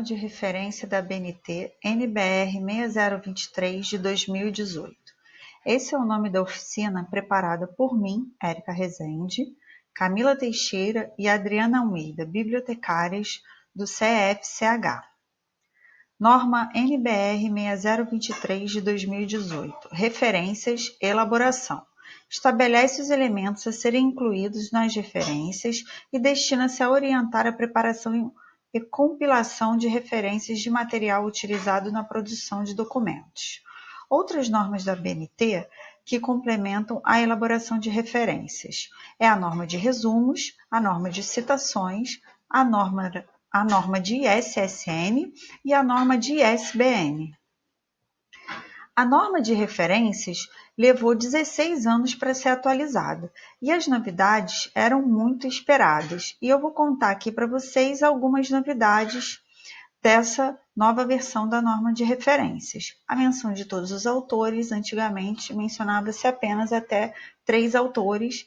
norma de referência da ABNT NBR 6023 de 2018. Esse é o nome da oficina preparada por mim, Érica Rezende, Camila Teixeira e Adriana Almeida, bibliotecárias do CFCH. Norma NBR 6023 de 2018. Referências, elaboração. Estabelece os elementos a serem incluídos nas referências e destina-se a orientar a preparação e compilação de referências de material utilizado na produção de documentos. Outras normas da ABNT que complementam a elaboração de referências é a norma de resumos, a norma de citações, a norma de ISSN e a norma de ISBN. A norma de referências levou 16 anos para ser atualizada e as novidades eram muito esperadas. E eu vou contar aqui para vocês algumas novidades dessa nova versão da norma de referências. A menção de todos os autores, antigamente mencionava-se apenas até 3 autores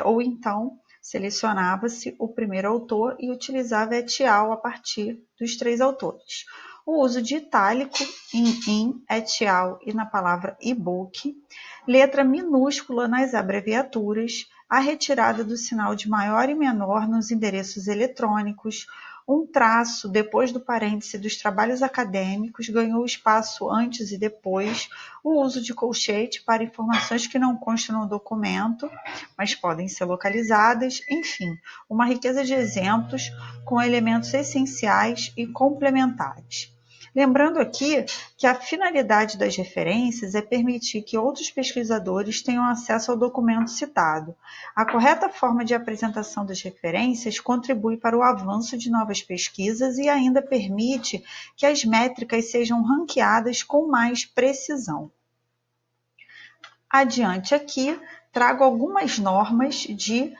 ou então selecionava-se o primeiro autor e utilizava et al. A partir dos 3 autores. O uso de itálico in, et al. E na palavra e-book, letra minúscula nas abreviaturas, a retirada do sinal de maior e menor nos endereços eletrônicos, um traço depois do parêntese dos trabalhos acadêmicos ganhou espaço antes e depois, o uso de colchete para informações que não constam no documento, mas podem ser localizadas, enfim, uma riqueza de exemplos com elementos essenciais e complementares. Lembrando aqui que a finalidade das referências é permitir que outros pesquisadores tenham acesso ao documento citado. A correta forma de apresentação das referências contribui para o avanço de novas pesquisas e ainda permite que as métricas sejam ranqueadas com mais precisão. Adiante aqui, trago algumas normas de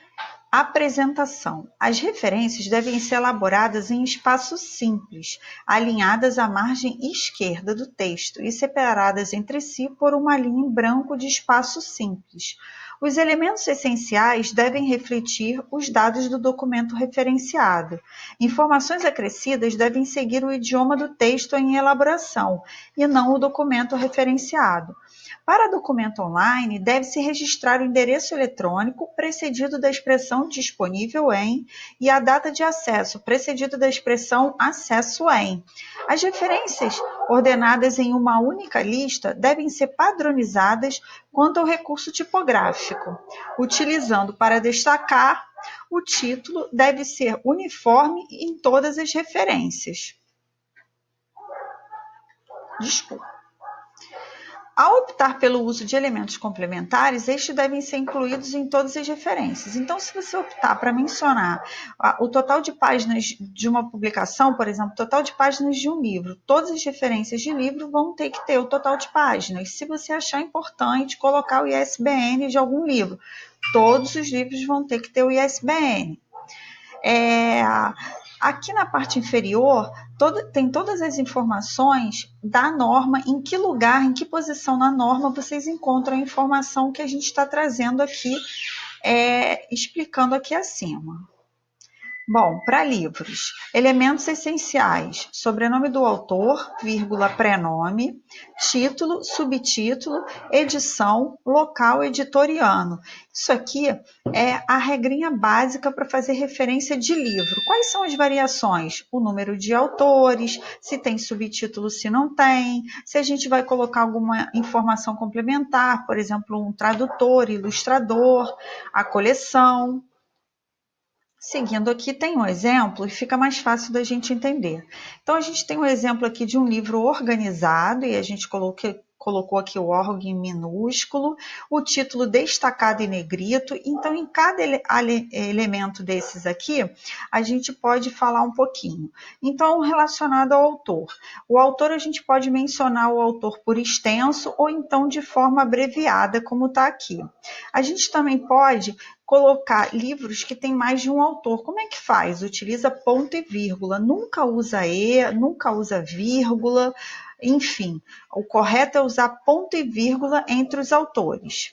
apresentação. As referências devem ser elaboradas em espaço simples, alinhadas à margem esquerda do texto e separadas entre si por uma linha em branco de espaço simples. Os elementos essenciais devem refletir os dados do documento referenciado. Informações acrescidas devem seguir o idioma do texto em elaboração e não o documento referenciado. Para documento online, deve-se registrar o endereço eletrônico precedido da expressão disponível em e a data de acesso precedido da expressão acesso em. As referências ordenadas em uma única lista devem ser padronizadas quanto ao recurso tipográfico, utilizando para destacar o título deve ser uniforme em todas as referências. Desculpa. Ao optar pelo uso de elementos complementares, estes devem ser incluídos em todas as referências. Então, se você optar para mencionar o total de páginas de uma publicação, por exemplo, o total de páginas de um livro, todas as referências de livro vão ter que ter o total de páginas. Se você achar importante colocar o ISBN de algum livro, todos os livros vão ter que ter o ISBN. Aqui na parte inferior, tem todas as informações da norma, em que lugar, em que posição na norma vocês encontram a informação que a gente está trazendo aqui, explicando aqui acima. Bom, para livros, elementos essenciais, sobrenome do autor, vírgula, prenome, título, subtítulo, edição, local, editor e ano. Isso aqui é a regrinha básica para fazer referência de livro. Quais são as variações? O número de autores, se tem subtítulo, se não tem, se a gente vai colocar alguma informação complementar, por exemplo, um tradutor, ilustrador, a coleção. Seguindo aqui tem um exemplo e fica mais fácil da gente entender. Então, a gente tem um exemplo aqui de um livro organizado e a gente colocou aqui o órgão em minúsculo, o título destacado em negrito. Então, em cada elemento desses aqui, a gente pode falar um pouquinho. Então, relacionado ao autor. O autor, a gente pode mencionar o autor por extenso ou então de forma abreviada, como está aqui. A gente também pode colocar livros que tem mais de um autor. Como é que faz? Utiliza ponto e vírgula, nunca usa e, nunca usa vírgula, enfim, o correto é usar ponto e vírgula entre os autores.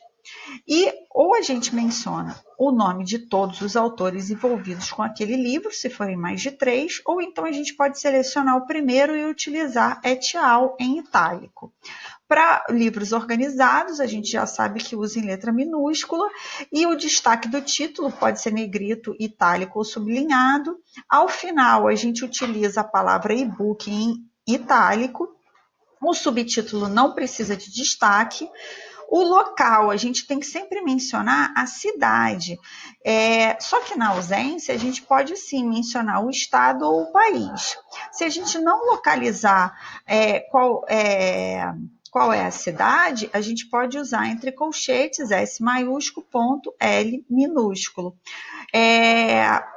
E ou a gente menciona o nome de todos os autores envolvidos com aquele livro, se forem mais de 3, ou então a gente pode selecionar o primeiro e utilizar et al. Em itálico. Para livros organizados, a gente já sabe que usa em letra minúscula e o destaque do título pode ser negrito, itálico ou sublinhado. Ao final, a gente utiliza a palavra e-book em itálico. O subtítulo não precisa de destaque. O local, a gente tem que sempre mencionar a cidade. Só que na ausência, a gente pode sim mencionar o estado ou o país. Se a gente não localizar qual é a cidade, a gente pode usar entre colchetes S maiúsculo, ponto L minúsculo.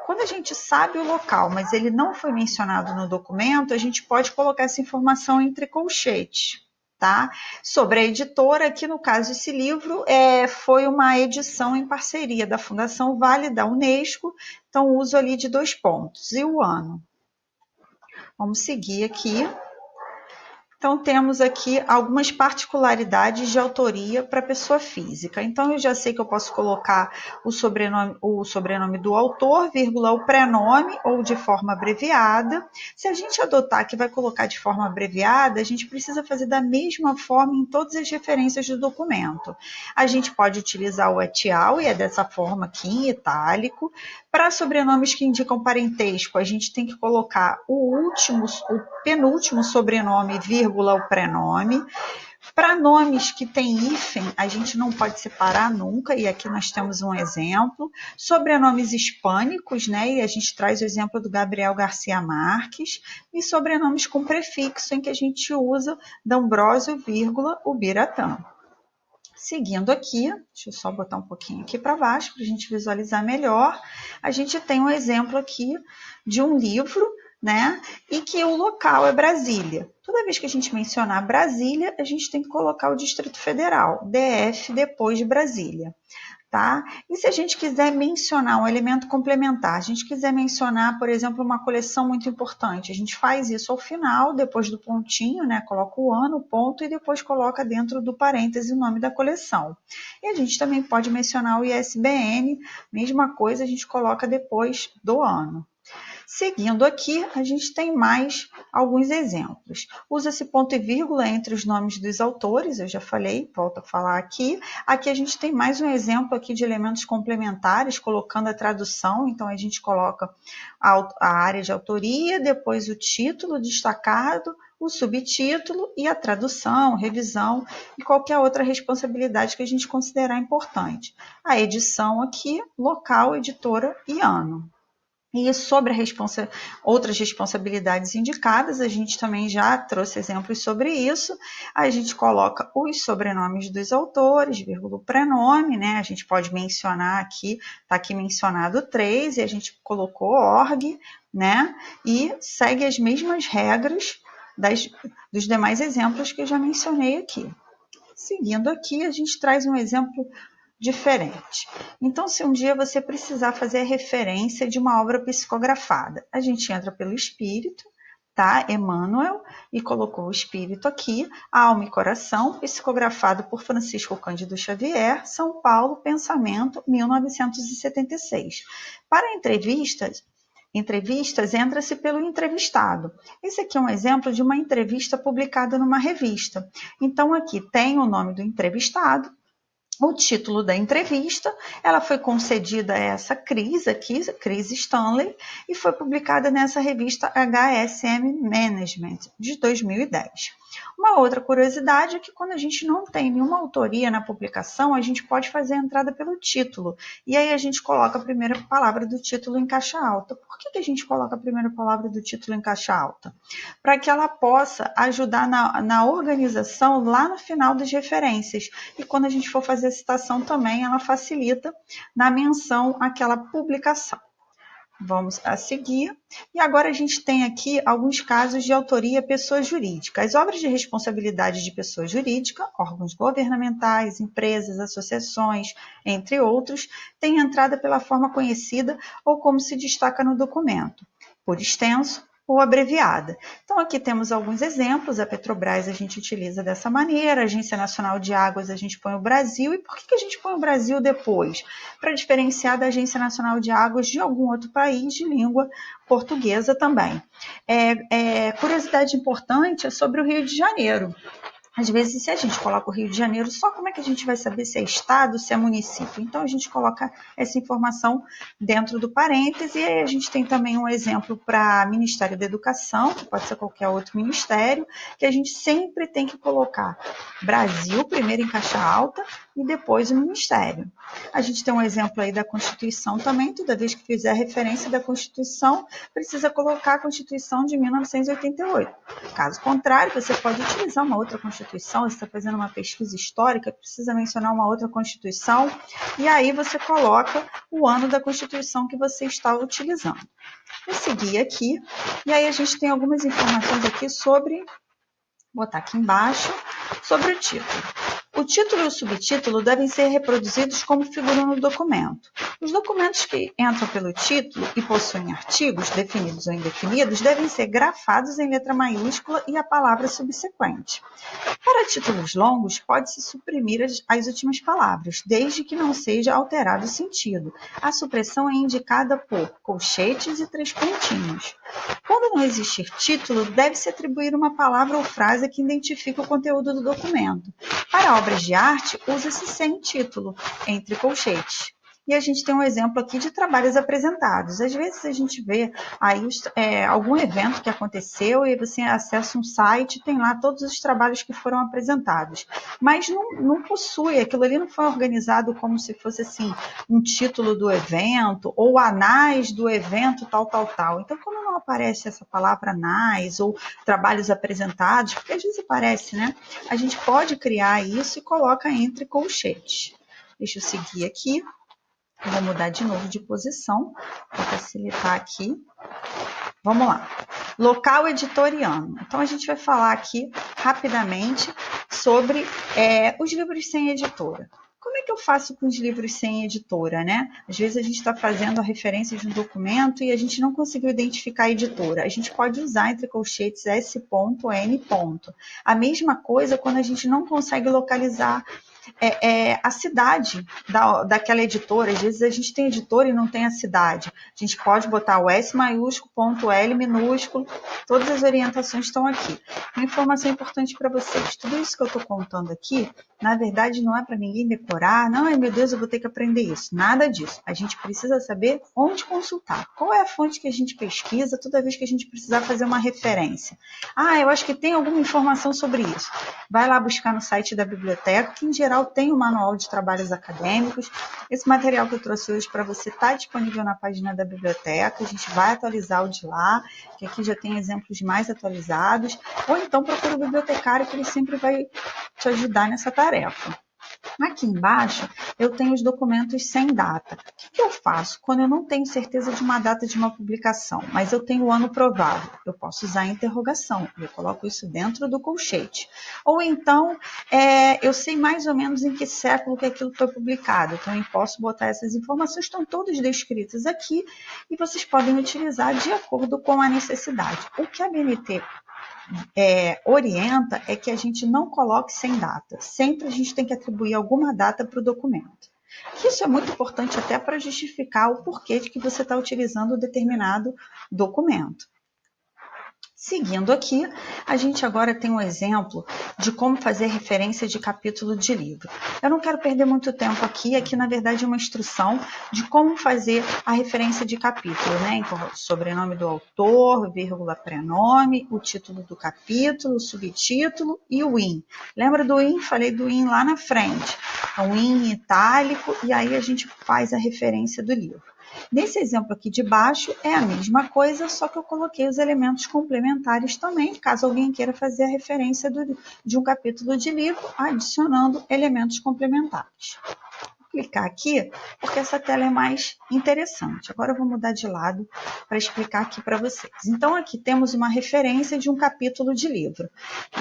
Quando a gente sabe o local, mas ele não foi mencionado no documento, a gente pode colocar essa informação entre colchetes. Tá? Sobre a editora, aqui no caso esse livro foi uma edição em parceria da Fundação Vale da Unesco, então uso ali de 2 pontos. E o ano? Vamos seguir aqui. Então, temos aqui algumas particularidades de autoria para pessoa física. Então, eu já sei que eu posso colocar o sobrenome do autor, vírgula, o prenome ou de forma abreviada. Se a gente adotar que vai colocar de forma abreviada, a gente precisa fazer da mesma forma em todas as referências do documento. A gente pode utilizar o et al, e é dessa forma aqui em itálico. Para sobrenomes que indicam parentesco, a gente tem que colocar o penúltimo sobrenome, vírgula, o prenome. Para nomes que têm hífen, a gente não pode separar nunca, e aqui nós temos um exemplo. Sobrenomes hispânicos, né? E a gente traz o exemplo do Gabriel Garcia Marques. E sobrenomes com prefixo, em que a gente usa D'Ambrosio, vírgula, Ubiratã. Seguindo aqui, deixa eu só botar um pouquinho aqui para baixo para a gente visualizar melhor. A gente tem um exemplo aqui de um livro, né? E que o local é Brasília. Toda vez que a gente mencionar Brasília, a gente tem que colocar o Distrito Federal, DF, depois de Brasília. Tá? E se a gente quiser mencionar um elemento complementar, a gente quiser mencionar, por exemplo, uma coleção muito importante, a gente faz isso ao final, depois do pontinho, né? Coloca o ano, o ponto, e depois coloca dentro do parêntese o nome da coleção. E a gente também pode mencionar o ISBN, mesma coisa, a gente coloca depois do ano. Seguindo aqui, a gente tem mais alguns exemplos. Usa-se ponto e vírgula entre os nomes dos autores, eu já falei, volto a falar aqui. Aqui a gente tem mais um exemplo aqui de elementos complementares, colocando a tradução, então a gente coloca a área de autoria, depois o título destacado, o subtítulo e a tradução, revisão e qualquer outra responsabilidade que a gente considerar importante. A edição aqui, local, editora e ano. E sobre outras responsabilidades indicadas, a gente também já trouxe exemplos sobre isso. A gente coloca os sobrenomes dos autores, vírgula, o prenome, né? A gente pode mencionar aqui, está aqui mencionado 3, e a gente colocou org, né? E segue as mesmas regras dos demais exemplos que eu já mencionei aqui. Seguindo aqui, a gente traz um exemplo diferente. Então, se um dia você precisar fazer a referência de uma obra psicografada, a gente entra pelo espírito, tá? Emmanuel, e colocou o espírito aqui, alma e coração, psicografado por Francisco Cândido Xavier, São Paulo, Pensamento, 1976. Para entrevistas, entra-se pelo entrevistado. Esse aqui é um exemplo de uma entrevista publicada numa revista. Então, aqui tem o nome do entrevistado, o título da entrevista, ela foi concedida a essa Cris aqui, Cris Stanley, e foi publicada nessa revista HSM Management, de 2010. Uma outra curiosidade é que quando a gente não tem nenhuma autoria na publicação, a gente pode fazer a entrada pelo título, e aí a gente coloca a primeira palavra do título em caixa alta. Por que a gente coloca a primeira palavra do título em caixa alta? Para que ela possa ajudar na organização lá no final das referências, e quando a gente for fazer a citação também, ela facilita na menção àquela publicação. Vamos a seguir. E agora a gente tem aqui alguns casos de autoria pessoa jurídica. As obras de responsabilidade de pessoa jurídica, órgãos governamentais, empresas, associações, entre outros, têm entrada pela forma conhecida ou como se destaca no documento. Por extenso, ou abreviada. Então, aqui temos alguns exemplos. A Petrobras a gente utiliza dessa maneira, a Agência Nacional de Águas a gente põe o Brasil. E por que a gente põe o Brasil depois? Para diferenciar da Agência Nacional de Águas de algum outro país de língua portuguesa também. Curiosidade importante é sobre o Rio de Janeiro. Às vezes, se a gente coloca o Rio de Janeiro só, como é que a gente vai saber se é estado, se é município? Então, a gente coloca essa informação dentro do parêntese. E aí a gente tem também um exemplo para Ministério da Educação, que pode ser qualquer outro ministério, que a gente sempre tem que colocar Brasil, primeiro em caixa alta, e depois o Ministério. A gente tem um exemplo aí da Constituição também. Toda vez que fizer referência da Constituição, precisa colocar a Constituição de 1988. Caso contrário, você pode utilizar uma outra Constituição. Você está fazendo uma pesquisa histórica, precisa mencionar uma outra Constituição, e aí você coloca o ano da Constituição que você está utilizando. Eu segui aqui, e aí a gente tem algumas informações aqui sobre, vou botar aqui embaixo, sobre o título. O título e o subtítulo devem ser reproduzidos como figuram no documento. Os documentos que entram pelo título e possuem artigos, definidos ou indefinidos, devem ser grafados em letra maiúscula e a palavra subsequente. Para títulos longos, pode-se suprimir as últimas palavras, desde que não seja alterado o sentido. A supressão é indicada por colchetes e 3 pontinhos. Quando não existir título, deve-se atribuir uma palavra ou frase que identifique o conteúdo do documento. Para obras de arte, usa-se sem título, entre colchetes. E a gente tem um exemplo aqui de trabalhos apresentados. Às vezes a gente vê aí algum evento que aconteceu e você acessa um site e tem lá todos os trabalhos que foram apresentados. Mas não possui, aquilo ali não foi organizado como se fosse assim um título do evento ou anais do evento tal. Então, quando não aparece essa palavra anais ou trabalhos apresentados, porque às vezes aparece, né? A gente pode criar isso e coloca entre colchetes. Deixa eu seguir aqui. Vou mudar de novo de posição para facilitar aqui. Vamos lá. Local editoriano. Então, a gente vai falar aqui rapidamente sobre os livros sem editora. Como é que eu faço com os livros sem editora, né? Às vezes a gente está fazendo a referência de um documento e a gente não conseguiu identificar a editora. A gente pode usar entre colchetes S.N. A mesma coisa quando a gente não consegue localizar a cidade daquela editora. Às vezes a gente tem editora e não tem a cidade. A gente pode botar o S maiúsculo, ponto L minúsculo, todas as orientações estão aqui. Uma informação importante para vocês: tudo isso que eu estou contando aqui, na verdade, não é para ninguém decorar, não, ai meu Deus, eu vou ter que aprender isso. Nada disso. A gente precisa saber onde consultar. Qual é a fonte que a gente pesquisa toda vez que a gente precisar fazer uma referência? Ah, eu acho que tem alguma informação sobre isso. Vai lá buscar no site da biblioteca, que em geral tem o manual de trabalhos acadêmicos. Esse material que eu trouxe hoje para você está disponível na página da biblioteca. A gente vai atualizar o de lá, que aqui já tem exemplos mais atualizados. Ou então procura o bibliotecário, que ele sempre vai te ajudar nessa tarefa. Aqui embaixo eu tenho os documentos sem data. O que eu faço quando eu não tenho certeza de uma data de uma publicação, mas eu tenho o ano provável? Eu posso usar a interrogação, eu coloco isso dentro do colchete. Ou então, eu sei mais ou menos em que século que aquilo foi publicado, então eu posso botar essas informações, estão todas descritas aqui e vocês podem utilizar de acordo com a necessidade. O que a BNT orienta é que a gente não coloque sem data. Sempre a gente tem que atribuir alguma data para o documento. Isso é muito importante até para justificar o porquê de que você está utilizando determinado documento. Seguindo aqui, a gente agora tem um exemplo de como fazer referência de capítulo de livro. Eu não quero perder muito tempo aqui na verdade é uma instrução de como fazer a referência de capítulo, né? Então, sobrenome do autor, vírgula, prenome, o título do capítulo, o subtítulo e o IN. Lembra do IN? Falei do IN lá na frente. Então, IN itálico, e aí a gente faz a referência do livro. Nesse exemplo aqui de baixo é a mesma coisa, só que eu coloquei os elementos complementares também, caso alguém queira fazer a referência de um capítulo de livro, adicionando elementos complementares. clicar aqui, porque essa tela é mais interessante. Agora eu vou mudar de lado para explicar aqui para vocês. Então, aqui temos uma referência de um capítulo de livro,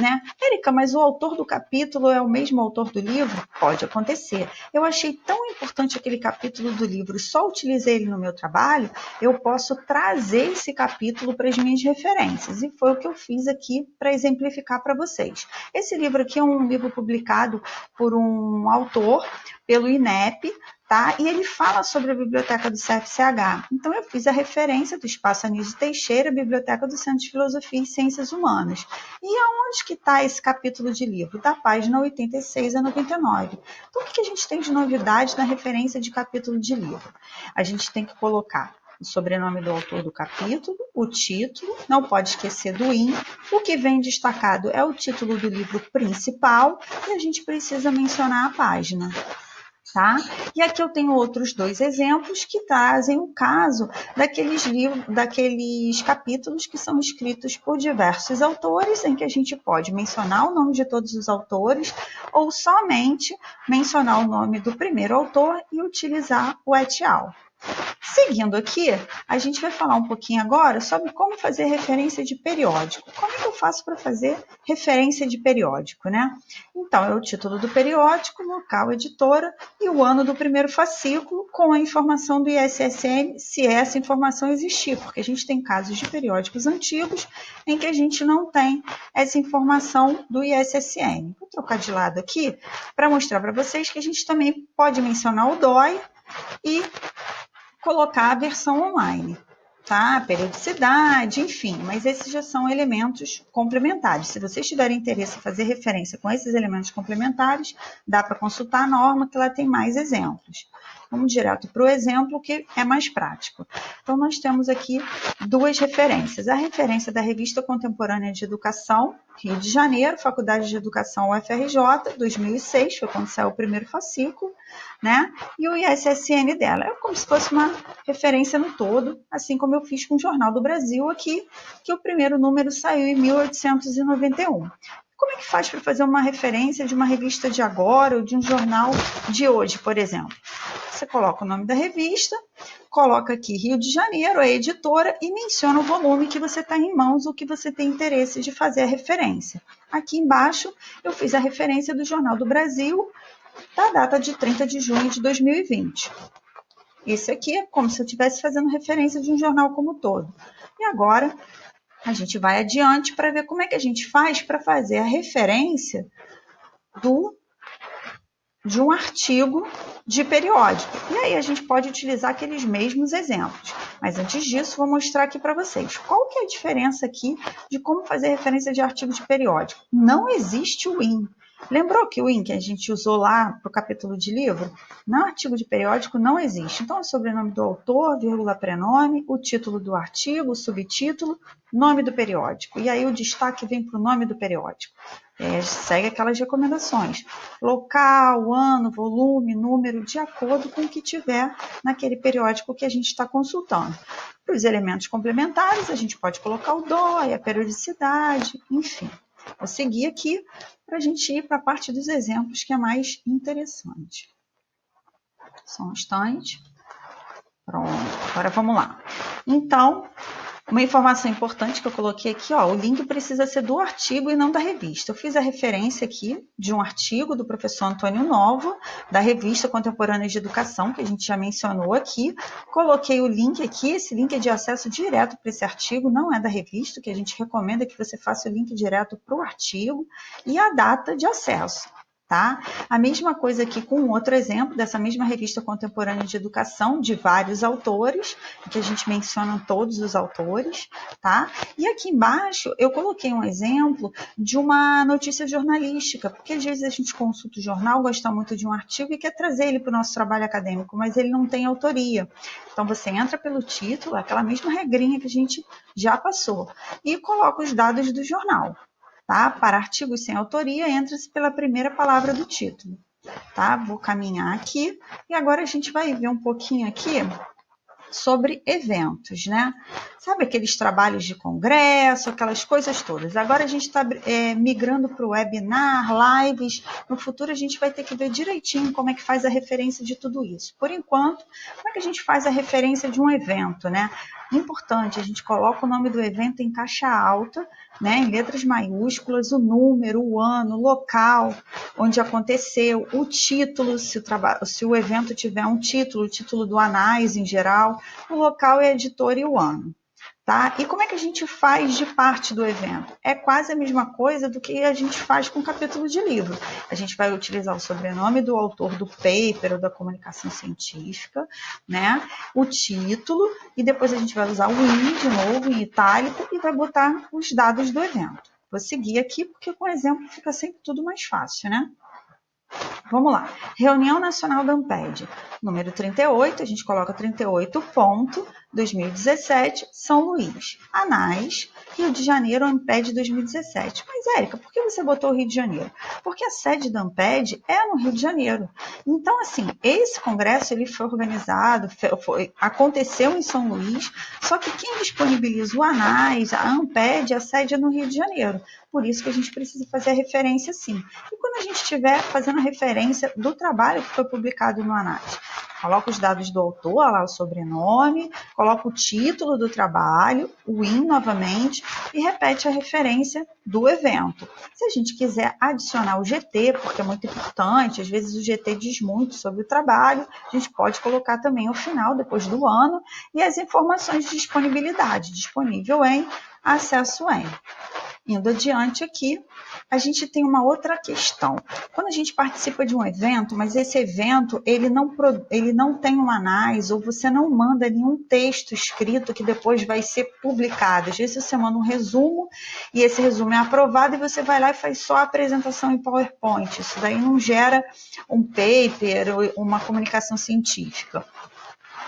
né? Érica, mas o autor do capítulo é o mesmo autor do livro? Pode acontecer. Eu achei tão importante aquele capítulo do livro, só utilizei ele no meu trabalho, eu posso trazer esse capítulo para as minhas referências. E foi o que eu fiz aqui para exemplificar para vocês. Esse livro aqui é um livro publicado por um autor, pelo INEP, tá? E ele fala sobre a biblioteca do CFCH. Então, eu fiz a referência do Espaço Anísio Teixeira, Biblioteca do Centro de Filosofia e Ciências Humanas. E aonde que está esse capítulo de livro? Da página 86 a 99. Então, o que a gente tem de novidade na referência de capítulo de livro? A gente tem que colocar o sobrenome do autor do capítulo, o título, não pode esquecer do IN. O que vem destacado é o título do livro principal e a gente precisa mencionar a página. Tá? E aqui eu tenho outros dois exemplos que trazem o caso daqueles capítulos que são escritos por diversos autores, em que a gente pode mencionar o nome de todos os autores ou somente mencionar o nome do primeiro autor e utilizar o et al. Seguindo aqui, a gente vai falar um pouquinho agora sobre como fazer referência de periódico. Como é que eu faço para fazer referência de periódico, né? Então, é o título do periódico, local, editora e o ano do primeiro fascículo com a informação do ISSN, se essa informação existir, porque a gente tem casos de periódicos antigos em que a gente não tem essa informação do ISSN. Vou trocar de lado aqui para mostrar para vocês que a gente também pode mencionar o DOI e colocar a versão online, tá? Periodicidade, enfim, mas esses já são elementos complementares. Se vocês tiverem interesse em fazer referência com esses elementos complementares, dá para consultar a norma que ela tem mais exemplos. Vamos direto para o exemplo que é mais prático. Então, nós temos aqui duas referências. A referência da Revista Contemporânea de Educação, Rio de Janeiro, Faculdade de Educação UFRJ, 2006, foi quando saiu o primeiro fascículo, né? E o ISSN dela. É como se fosse uma referência no todo, assim como eu fiz com o Jornal do Brasil aqui, que o primeiro número saiu em 1891. Como é que faz para fazer uma referência de uma revista de agora ou de um jornal de hoje, por exemplo? Você coloca o nome da revista, coloca aqui Rio de Janeiro, a editora, e menciona o volume que você está em mãos ou que você tem interesse de fazer a referência. Aqui embaixo eu fiz a referência do Jornal do Brasil, da data de 30 de junho de 2020. Esse aqui é como se eu estivesse fazendo referência de um jornal como um todo. E agora a gente vai adiante para ver como é que a gente faz para fazer a referência de um artigo de periódico. E aí a gente pode utilizar aqueles mesmos exemplos. Mas antes disso, vou mostrar aqui para vocês. Qual que é a diferença aqui de como fazer referência de artigo de periódico? Não existe o IN. Lembrou que o IN que a gente usou lá para o capítulo de livro? No artigo de periódico não existe. Então, é o sobrenome do autor, vírgula, prenome, o título do artigo, o subtítulo, nome do periódico. E aí o destaque vem para o nome do periódico. Segue aquelas recomendações. Local, ano, volume, número, de acordo com o que tiver naquele periódico que a gente está consultando. Para os elementos complementares, a gente pode colocar o DOI, a periodicidade, enfim. Vou seguir aqui para a gente ir para a parte dos exemplos que é mais interessante. Só um instante. Pronto, agora vamos lá. Então, uma informação importante que eu coloquei aqui, ó, o link precisa ser do artigo e não da revista. Eu fiz a referência aqui de um artigo do professor Antônio Novo, da Revista Contemporânea de Educação, que a gente já mencionou aqui. Coloquei o link aqui, esse link é de acesso direto para esse artigo, não é da revista, que a gente recomenda que você faça o link direto para o artigo e a data de acesso. Tá? A mesma coisa aqui com outro exemplo dessa mesma revista contemporânea de educação, de vários autores, que a gente menciona todos os autores, tá? E aqui embaixo eu coloquei um exemplo de uma notícia jornalística, porque às vezes a gente consulta o jornal, gosta muito de um artigo e quer trazer ele para o nosso trabalho acadêmico, mas ele não tem autoria. Então você entra pelo título, aquela mesma regrinha que a gente já passou, e coloca os dados do jornal. Tá? Para artigos sem autoria, entra-se pela primeira palavra do título. Tá? Vou caminhar aqui e agora a gente vai ver um pouquinho aqui sobre eventos, né? Sabe aqueles trabalhos de congresso, aquelas coisas todas. Agora a gente está migrando para o webinar, lives. No futuro a gente vai ter que ver direitinho como é que faz a referência de tudo isso. Por enquanto, como é que a gente faz a referência de um evento, né? Importante, a gente coloca o nome do evento em caixa alta, né, em letras maiúsculas, o número, o ano, o local onde aconteceu, o título, se o evento tiver um título, o título do ANAS em geral, o local, a editora e o ano. Tá? E como é que a gente faz de parte do evento? É quase a mesma coisa do que a gente faz com capítulo de livro. A gente vai utilizar o sobrenome do autor do paper ou da comunicação científica, né? O título, e depois a gente vai usar o IN de novo, em itálico, e vai botar os dados do evento. Vou seguir aqui, porque com exemplo fica sempre tudo mais fácil, né? Vamos lá. Reunião Nacional da Amped, número 38, a gente coloca 38.2017, São Luís. ANAS, Rio de Janeiro, Amped 2017. Mas, Érica, por que você botou o Rio de Janeiro? Porque a sede da Amped é no Rio de Janeiro. Então, assim, esse congresso ele foi organizado, aconteceu em São Luís, só que quem disponibiliza o ANAS, a Amped, a sede é no Rio de Janeiro. Por isso que a gente precisa fazer a referência sim. E quando a gente estiver fazendo a referência do trabalho que foi publicado no ANAS, coloca os dados do autor, lá o sobrenome, coloca o título do trabalho, o IN novamente, e repete a referência do evento. Se a gente quiser adicionar o GT, porque é muito importante, às vezes o GT diz muito sobre o trabalho, a gente pode colocar também o final, depois do ano, e as informações de disponibilidade, disponível em, acesso em. Indo adiante aqui, a gente tem uma outra questão. Quando a gente participa de um evento, mas esse evento ele não tem um ANAS, ou você não manda nenhum texto escrito que depois vai ser publicado. Às vezes você manda um resumo e esse resumo é aprovado e você vai lá e faz só a apresentação em PowerPoint. Isso daí não gera um paper ou uma comunicação científica.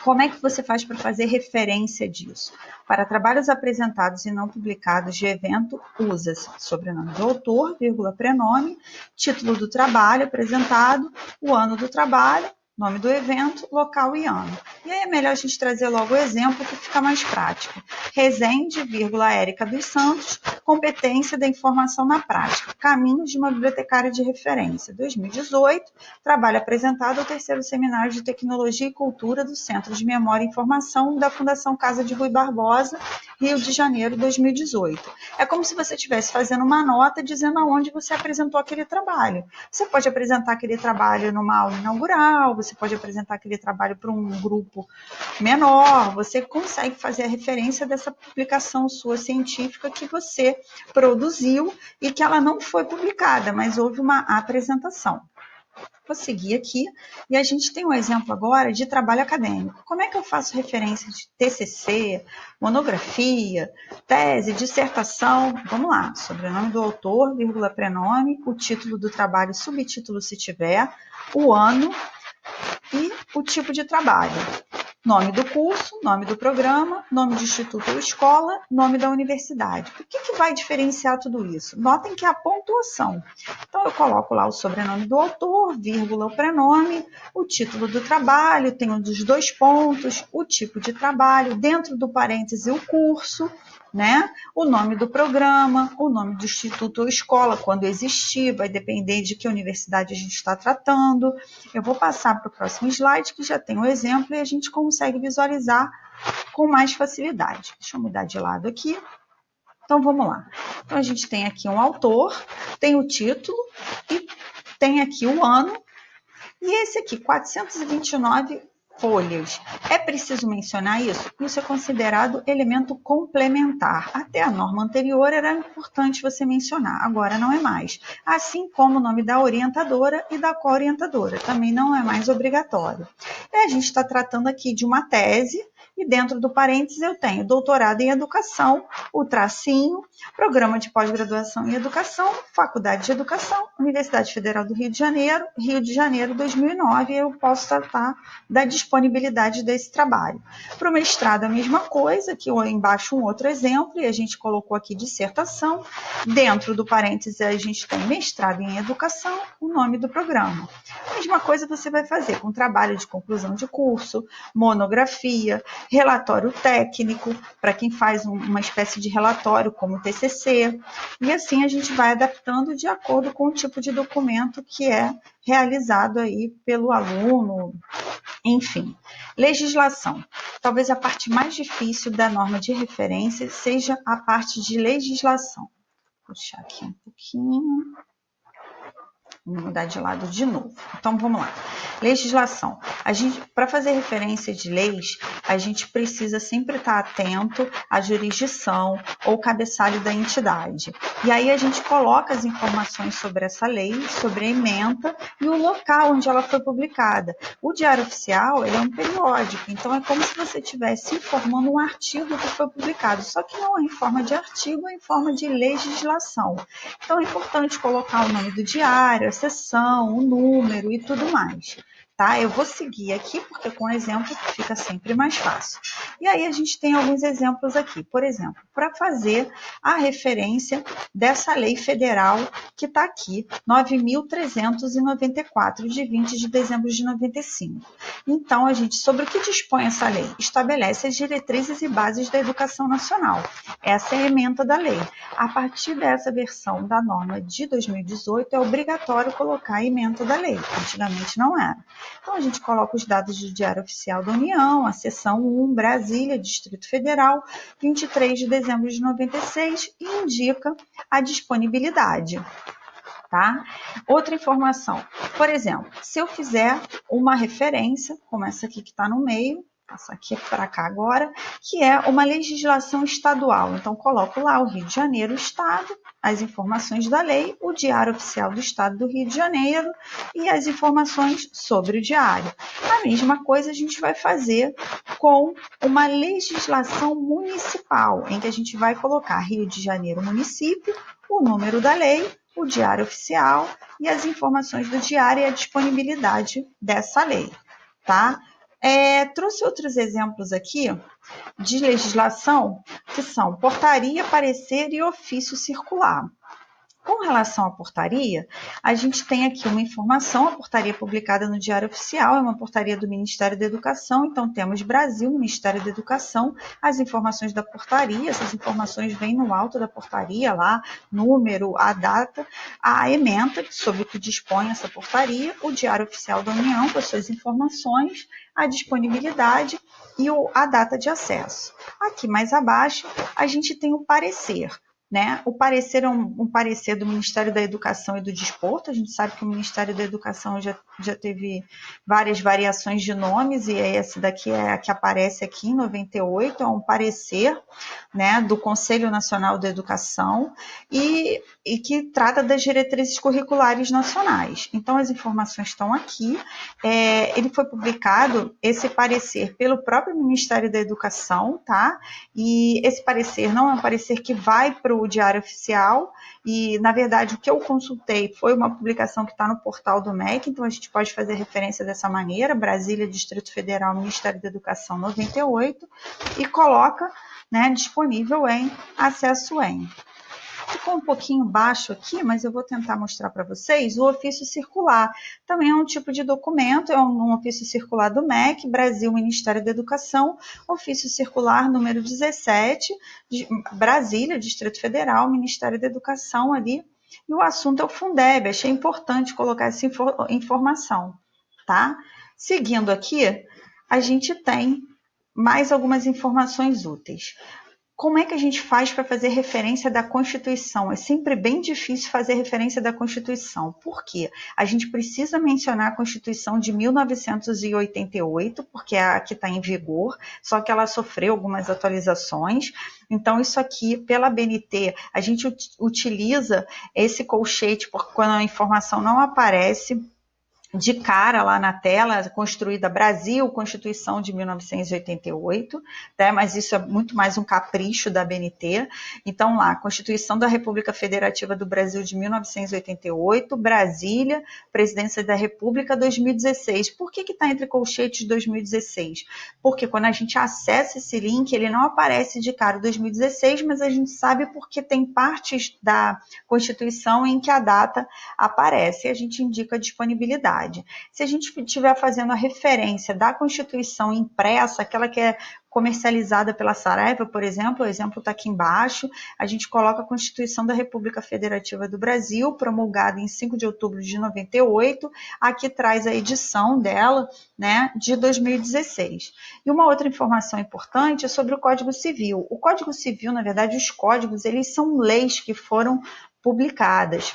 Como é que você faz para fazer referência disso? Para trabalhos apresentados e não publicados de evento, usa-se sobrenome do autor, vírgula, prenome, título do trabalho apresentado, o ano do trabalho, nome do evento, local e ano. E aí é melhor a gente trazer logo o exemplo que fica mais prático. Resende, vírgula, Érica dos Santos, competência da informação na prática, caminhos de uma bibliotecária de referência, 2018, trabalho apresentado ao terceiro seminário de Tecnologia e Cultura do Centro de Memória e Informação da Fundação Casa de Rui Barbosa, Rio de Janeiro, 2018. É como se você estivesse fazendo uma nota dizendo aonde você apresentou aquele trabalho. Você pode apresentar aquele trabalho numa aula inaugural, você pode apresentar aquele trabalho para um grupo menor, você consegue fazer a referência dessa publicação sua científica que você produziu e que ela não foi publicada, mas houve uma apresentação. Vou seguir aqui e a gente tem um exemplo agora de trabalho acadêmico. Como é que eu faço referência de TCC, monografia, tese, dissertação? Vamos lá, sobrenome do autor, vírgula, prenome, o título do trabalho, subtítulo se tiver, o ano e o tipo de trabalho. Nome do curso, nome do programa, nome de instituto ou escola, nome da universidade. O que vai diferenciar tudo isso? Notem que é a pontuação. Então, eu coloco lá o sobrenome do autor, vírgula, o prenome, o título do trabalho, tem um dos 2 pontos, o tipo de trabalho, dentro do parêntese o curso, né? O nome do programa, o nome do instituto ou escola, quando existir, vai depender de que universidade a gente está tratando. Eu vou passar para o próximo slide, que já tem o exemplo, e a gente consegue visualizar com mais facilidade. Deixa eu mudar de lado aqui. Então, vamos lá. Então, a gente tem aqui um autor, tem o título e tem aqui o ano. E esse aqui, 429 folhas. É preciso mencionar isso? Isso é considerado elemento complementar. Até a norma anterior era importante você mencionar, agora não é mais. Assim como o nome da orientadora e da co-orientadora, também não é mais obrigatório. E a gente está tratando aqui de uma tese, e dentro do parênteses eu tenho doutorado em educação, o tracinho, programa de pós-graduação em educação, faculdade de educação, Universidade Federal do Rio de Janeiro 2009, eu posso tratar da disponibilidade desse trabalho. Para o mestrado a mesma coisa, aqui embaixo um outro exemplo, e a gente colocou aqui dissertação, dentro do parênteses a gente tem mestrado em educação, o nome do programa. A mesma coisa você vai fazer com trabalho de conclusão de curso, monografia, relatório técnico, para quem faz uma espécie de relatório, como o TCC, e assim a gente vai adaptando de acordo com o tipo de documento que é realizado aí pelo aluno, enfim. Legislação. Talvez a parte mais difícil da norma de referência seja a parte de legislação. Vou puxar aqui um pouquinho. Vou mudar de lado de novo. Então, vamos lá. Legislação. Para fazer referência de leis, a gente precisa sempre estar atento à jurisdição ou cabeçalho da entidade. E aí a gente coloca as informações sobre essa lei, sobre a ementa e o local onde ela foi publicada. O Diário Oficial, ele é um periódico, então é como se você estivesse informando um artigo que foi publicado, só que não é em forma de artigo, é em forma de legislação. Então é importante colocar o nome do diário, a seção, o número e tudo mais. Tá? Eu vou seguir aqui, porque com exemplo fica sempre mais fácil. E aí a gente tem alguns exemplos aqui. Por exemplo, para fazer a referência dessa lei federal que está aqui, 9.394, de 20 de dezembro de 95. Então, a gente, sobre o que dispõe essa lei? Estabelece as diretrizes e bases da educação nacional. Essa é a ementa da lei. A partir dessa versão da norma de 2018, é obrigatório colocar a ementa da lei. Antigamente não era. Então, a gente coloca os dados do Diário Oficial da União, a seção 1, Brasília, Distrito Federal, 23 de dezembro de 96, e indica a disponibilidade. Tá? Outra informação, por exemplo, se eu fizer uma referência, como essa aqui que está no meio, essa aqui para cá agora, que é uma legislação estadual. Então, coloco lá o Rio de Janeiro, Estado, as informações da lei, o Diário Oficial do Estado do Rio de Janeiro e as informações sobre o diário. A mesma coisa a gente vai fazer com uma legislação municipal, em que a gente vai colocar Rio de Janeiro, município, o número da lei, o Diário Oficial e as informações do diário e a disponibilidade dessa lei, tá? Trouxe outros exemplos aqui de legislação, que são portaria, parecer e ofício circular. Com relação à portaria, a gente tem aqui uma informação, a portaria publicada no Diário Oficial, é uma portaria do Ministério da Educação, então temos Brasil, Ministério da Educação, as informações da portaria, essas informações vêm no alto da portaria lá, número, a data, a ementa, sobre o que dispõe essa portaria, o Diário Oficial da União, com as suas informações, a disponibilidade e a data de acesso. Aqui mais abaixo, a gente tem o parecer. Né? O parecer é um parecer do Ministério da Educação e do Desporto. A gente sabe que o Ministério da Educação já teve várias variações de nomes, e esse daqui é a que aparece aqui em 98, é um parecer, né, do Conselho Nacional da Educação e que trata das diretrizes curriculares nacionais. Então, as informações estão aqui. Ele foi publicado, esse parecer, pelo próprio Ministério da Educação, tá? E esse parecer não é um parecer que vai para o Diário Oficial, e, na verdade, o que eu consultei foi uma publicação que está no portal do MEC, então a gente pode fazer referência dessa maneira, Brasília, Distrito Federal, Ministério da Educação, 98, e coloca, né, disponível em acesso em. Ficou um pouquinho baixo aqui, mas eu vou tentar mostrar para vocês o ofício circular. Também é um tipo de documento, é um ofício circular do MEC, Brasil, Ministério da Educação, ofício circular número 17, Brasília, Distrito Federal, Ministério da Educação ali, e o assunto é o Fundeb. Achei importante colocar essa informação, tá? Seguindo aqui, a gente tem mais algumas informações úteis. Como é que a gente faz para fazer referência da Constituição? É sempre bem difícil fazer referência da Constituição. Por quê? A gente precisa mencionar a Constituição de 1988, porque é a que está em vigor, só que ela sofreu algumas atualizações. Então, isso aqui, pela BNT, a gente utiliza esse colchete, porque quando a informação não aparece de cara lá na tela, construída Brasil, Constituição de 1988, né? Mas isso é muito mais um capricho da BNT. Então, lá, Constituição da República Federativa do Brasil de 1988, Brasília, Presidência da República 2016. Por que está entre colchetes 2016? Porque quando a gente acessa esse link, ele não aparece de cara 2016, mas a gente sabe porque tem partes da Constituição em que a data aparece e a gente indica a disponibilidade. Se a gente estiver fazendo a referência da Constituição impressa, aquela que é comercializada pela Saraiva, por exemplo, o exemplo está aqui embaixo, a gente coloca a Constituição da República Federativa do Brasil, promulgada em 5 de outubro de 98, aqui traz a edição dela, né, de 2016. E uma outra informação importante é sobre o Código Civil. O Código Civil, na verdade, os códigos, eles são leis que foram publicadas.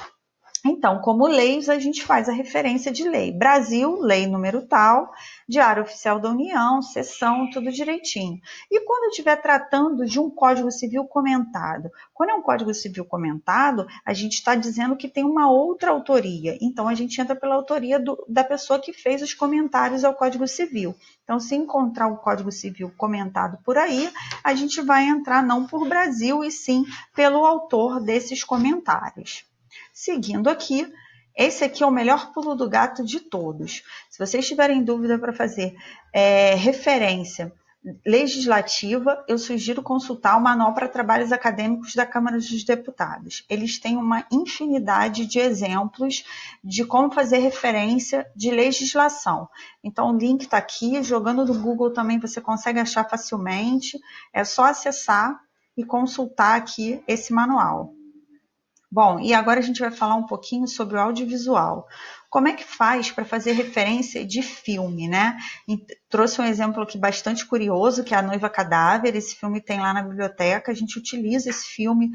Então, como leis, a gente faz a referência de lei. Brasil, lei número tal, Diário Oficial da União, seção, tudo direitinho. E quando estiver tratando de um Código Civil comentado? Quando é um Código Civil comentado, a gente está dizendo que tem uma outra autoria. Então, a gente entra pela autoria da pessoa que fez os comentários ao Código Civil. Então, se encontrar o Código Civil comentado por aí, a gente vai entrar não por Brasil, e sim pelo autor desses comentários. Seguindo aqui, esse aqui é o melhor pulo do gato de todos. Se vocês tiverem dúvida para fazer referência legislativa, eu sugiro consultar o Manual para Trabalhos Acadêmicos da Câmara dos Deputados. Eles têm uma infinidade de exemplos de como fazer referência de legislação. Então, o link está aqui, jogando no Google também você consegue achar facilmente, é só acessar e consultar aqui esse manual. Bom, e agora a gente vai falar um pouquinho sobre o audiovisual. Como é que faz para fazer referência de filme, né? Trouxe um exemplo aqui bastante curioso, que é A Noiva Cadáver. Esse filme tem lá na biblioteca. A gente utiliza esse filme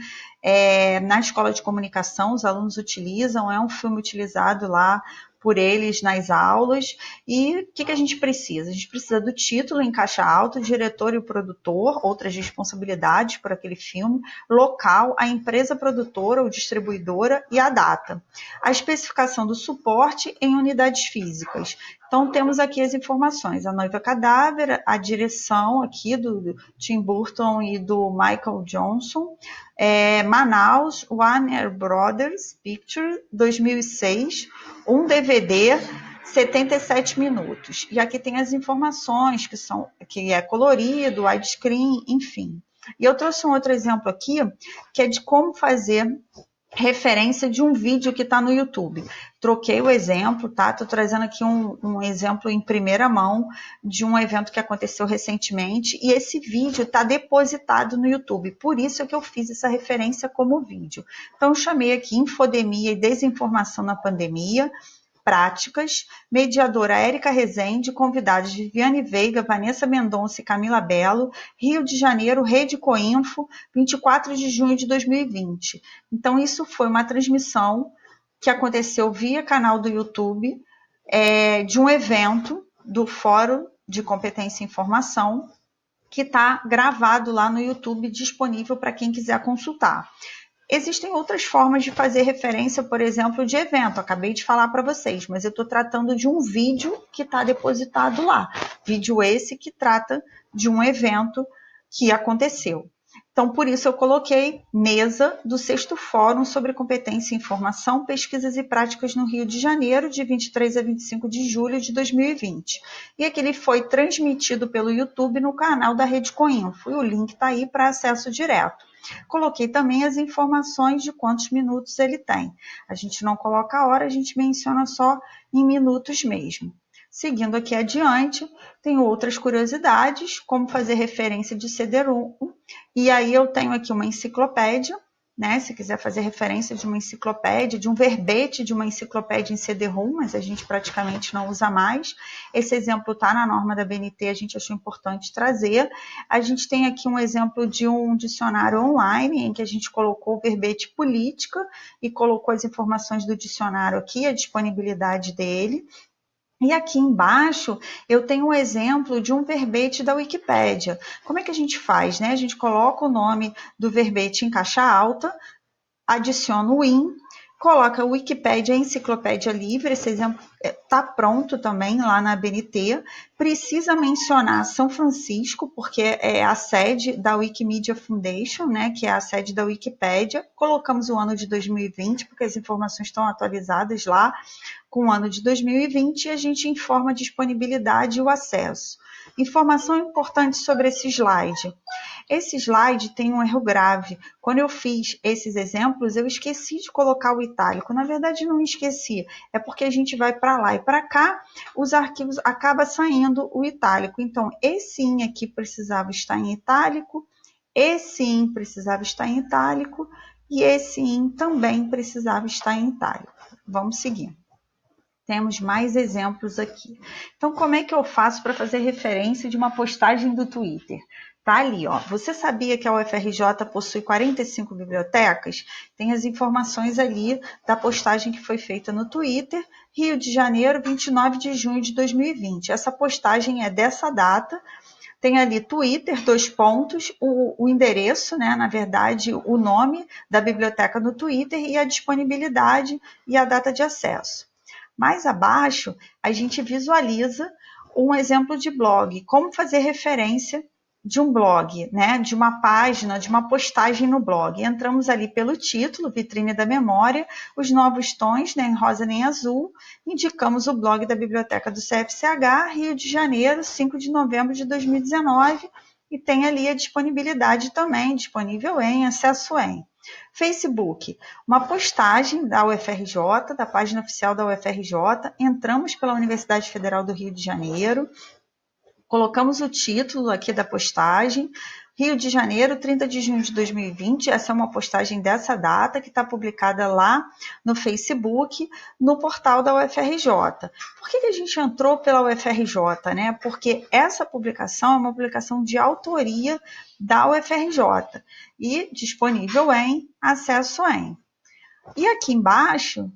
na escola de comunicação, os alunos utilizam, é um filme utilizado lá por eles nas aulas. E o que a gente precisa? A gente precisa do título em caixa alta, o diretor e o produtor, outras responsabilidades por aquele filme, local, a empresa produtora ou distribuidora e a data. A especificação do suporte em unidades físicas. Então, temos aqui as informações, A Noiva Cadáver, a direção aqui do Tim Burton e do Michael Johnson, Manaus, Warner Brothers Pictures, 2006, um DVD, 77 minutos. E aqui tem as informações, que é colorido, widescreen, enfim. E eu trouxe um outro exemplo aqui, que é de como fazer referência de um vídeo que está no YouTube. Troquei o exemplo, tá? Estou trazendo aqui um exemplo em primeira mão de um evento que aconteceu recentemente e esse vídeo está depositado no YouTube. Por isso é que eu fiz essa referência como vídeo. Então, eu chamei aqui Infodemia e Desinformação na Pandemia, práticas, mediadora Érica Rezende, convidados Viviane Veiga, Vanessa Mendonça e Camila Belo, Rio de Janeiro, Rede Coinfo, 24 de junho de 2020. Então, isso foi uma transmissão que aconteceu via canal do YouTube, de um evento do Fórum de Competência e Informação, que está gravado lá no YouTube, disponível para quem quiser consultar. Existem outras formas de fazer referência, por exemplo, de evento. Acabei de falar para vocês, mas eu estou tratando de um vídeo que está depositado lá. Vídeo esse que trata de um evento que aconteceu. Então, por isso eu coloquei mesa do 6º Fórum sobre Competência e Informação, Pesquisas e Práticas no Rio de Janeiro, de 23 a 25 de julho de 2020. E aqui ele foi transmitido pelo YouTube no canal da Rede Coinfo. E o link está aí para acesso direto. Coloquei também as informações de quantos minutos ele tem. A gente não coloca a hora, a gente menciona só em minutos mesmo. Seguindo aqui adiante, tem outras curiosidades, como fazer referência de CD-ROM. E aí eu tenho aqui uma enciclopédia, né? Se quiser fazer referência de uma enciclopédia, de um verbete de uma enciclopédia em CD-ROM, mas a gente praticamente não usa mais. Esse exemplo está na norma da BNT, a gente achou importante trazer. A gente tem aqui um exemplo de um dicionário online, em que a gente colocou o verbete política e colocou as informações do dicionário aqui, a disponibilidade dele. E aqui embaixo eu tenho um exemplo de um verbete da Wikipédia. Como é que a gente faz, né? A gente coloca o nome do verbete em caixa alta, adiciona o IN, coloca Wikipédia, Enciclopédia Livre, esse exemplo está pronto também lá na BNT. Precisa mencionar São Francisco, porque é a sede da Wikimedia Foundation, né, que é a sede da Wikipédia. Colocamos o ano de 2020, porque as informações estão atualizadas lá com o ano de 2020 e a gente informa a disponibilidade e o acesso. Informação importante sobre esse slide. Esse slide tem um erro grave. Quando eu fiz esses exemplos, eu esqueci de colocar o itálico. Na verdade, não esqueci. É porque a gente vai para lá e para cá, os arquivos acaba saindo o itálico. Então, esse in aqui precisava estar em itálico, esse in precisava estar em itálico e esse in também precisava estar em itálico. Vamos seguir. Temos mais exemplos aqui. Então, como é que eu faço para fazer referência de uma postagem do Twitter? Tá ali, ó. Você sabia que a UFRJ possui 45 bibliotecas? Tem as informações ali da postagem que foi feita no Twitter, Rio de Janeiro, 29 de junho de 2020. Essa postagem é dessa data. Tem ali Twitter, o endereço, né? Na verdade, o nome da biblioteca no Twitter e a disponibilidade e a data de acesso. Mais abaixo, a gente visualiza um exemplo de blog, como fazer referência de um blog, né, de uma página, de uma postagem no blog. Entramos ali pelo título, Vitrine da Memória, os novos tons, nem rosa nem azul, indicamos o blog da Biblioteca do CFCH, Rio de Janeiro, 5 de novembro de 2019, e tem ali a disponibilidade também, disponível em, acesso em. Facebook, uma postagem da UFRJ, da página oficial da UFRJ, entramos pela Universidade Federal do Rio de Janeiro, colocamos o título aqui da postagem, Rio de Janeiro, 30 de junho de 2020, essa é uma postagem dessa data que está publicada lá no Facebook, no portal da UFRJ. Por que a gente entrou pela UFRJ, né? Porque essa publicação é uma publicação de autoria da UFRJ e disponível em, acesso em. E aqui embaixo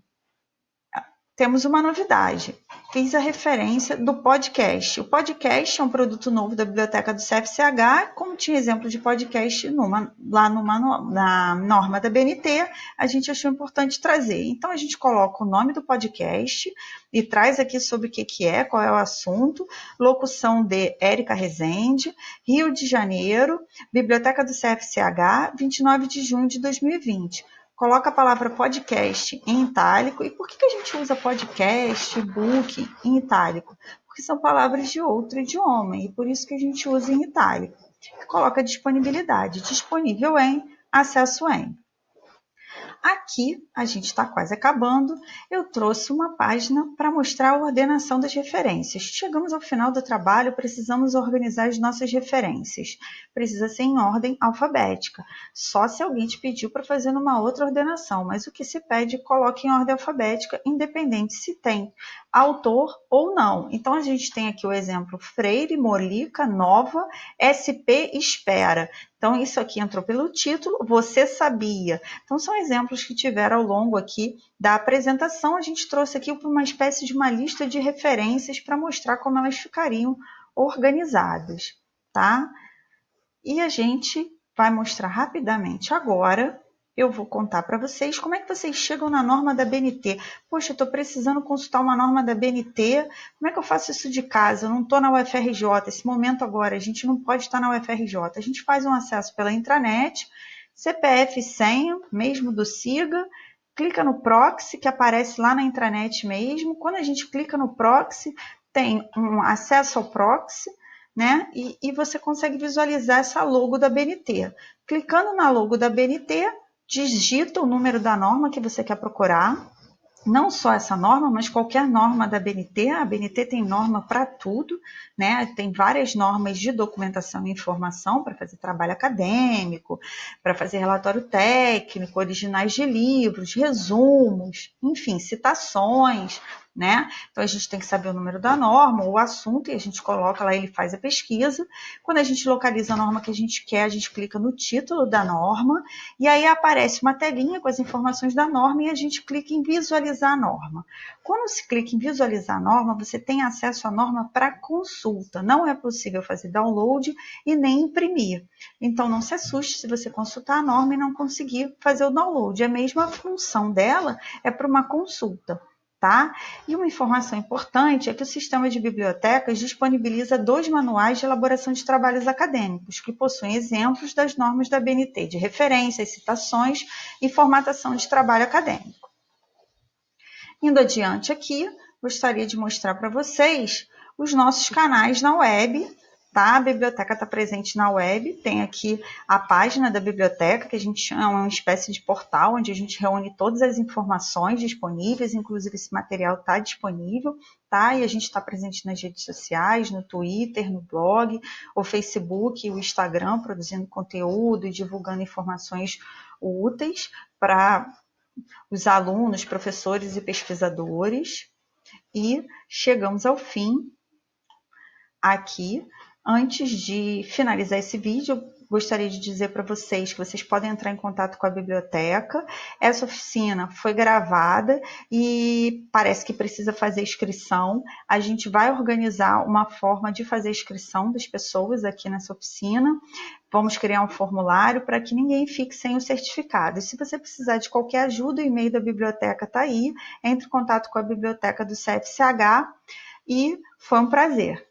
temos uma novidade. Fiz a referência do podcast. O podcast é um produto novo da biblioteca do CFCH, como tinha exemplo de podcast na norma da BNT, a gente achou importante trazer. Então, a gente coloca o nome do podcast e traz aqui sobre o que é, qual é o assunto, locução de Érica Rezende, Rio de Janeiro, Biblioteca do CFCH, 29 de junho de 2020. Coloca a palavra podcast em itálico. E por que a gente usa podcast, book em itálico? Porque são palavras de outro idioma e por isso que a gente usa em itálico. Coloca disponibilidade, disponível em, acesso em. Aqui, a gente está quase acabando, eu trouxe uma página para mostrar a ordenação das referências. Chegamos ao final do trabalho, precisamos organizar as nossas referências. Precisa ser em ordem alfabética, só se alguém te pediu para fazer numa outra ordenação, mas o que se pede, coloque em ordem alfabética, independente se tem autor ou não. Então, a gente tem aqui o exemplo Freire, Molica, Nova, SP, Espera. Então, isso aqui entrou pelo título, você sabia. Então, são exemplos que tiveram ao longo aqui da apresentação. A gente trouxe aqui uma espécie de uma lista de referências para mostrar como elas ficariam organizadas, tá? E a gente vai mostrar rapidamente agora. Eu vou contar para vocês como é que vocês chegam na norma da BNT. Poxa, eu estou precisando consultar uma norma da BNT, como é que eu faço isso de casa? Eu não estou na UFRJ, esse momento agora, a gente não pode estar na UFRJ. A gente faz um acesso pela intranet, CPF e senha, mesmo do SIGA, clica no proxy, que aparece lá na intranet mesmo. Quando a gente clica no proxy, tem um acesso ao proxy, né? E você consegue visualizar essa logo da BNT. Clicando na logo da BNT, digita o número da norma que você quer procurar, não só essa norma, mas qualquer norma da BNT. A BNT tem norma para tudo, né? Tem várias normas de documentação e informação para fazer trabalho acadêmico, para fazer relatório técnico, originais de livros, resumos, enfim, citações, né? Então, a gente tem que saber o número da norma, o assunto, e a gente coloca lá, ele faz a pesquisa. Quando a gente localiza a norma que a gente quer, a gente clica no título da norma, e aí aparece uma telinha com as informações da norma, e a gente clica em visualizar a norma. Quando se clica em visualizar a norma, você tem acesso à norma para consulta. Não é possível fazer download e nem imprimir. Então, não se assuste se você consultar a norma e não conseguir fazer o download. A mesma função dela é para uma consulta. Tá? E uma informação importante é que o sistema de bibliotecas disponibiliza 2 manuais de elaboração de trabalhos acadêmicos, que possuem exemplos das normas da BNT, de referências, citações e formatação de trabalho acadêmico. Indo adiante aqui, gostaria de mostrar para vocês os nossos canais na web, A biblioteca está presente na web, tem aqui a página da biblioteca, que a gente chama uma espécie de portal, onde a gente reúne todas as informações disponíveis, inclusive esse material está disponível, tá? E a gente está presente nas redes sociais, no Twitter, no blog, o Facebook e o Instagram, produzindo conteúdo e divulgando informações úteis para os alunos, professores e pesquisadores. E chegamos ao fim aqui. Antes de finalizar esse vídeo, eu gostaria de dizer para vocês que vocês podem entrar em contato com a biblioteca. Essa oficina foi gravada e parece que precisa fazer inscrição. A gente vai organizar uma forma de fazer a inscrição das pessoas aqui nessa oficina. Vamos criar um formulário para que ninguém fique sem o certificado. E se você precisar de qualquer ajuda, o e-mail da biblioteca está aí. Entre em contato com a biblioteca do CFCH e foi um prazer.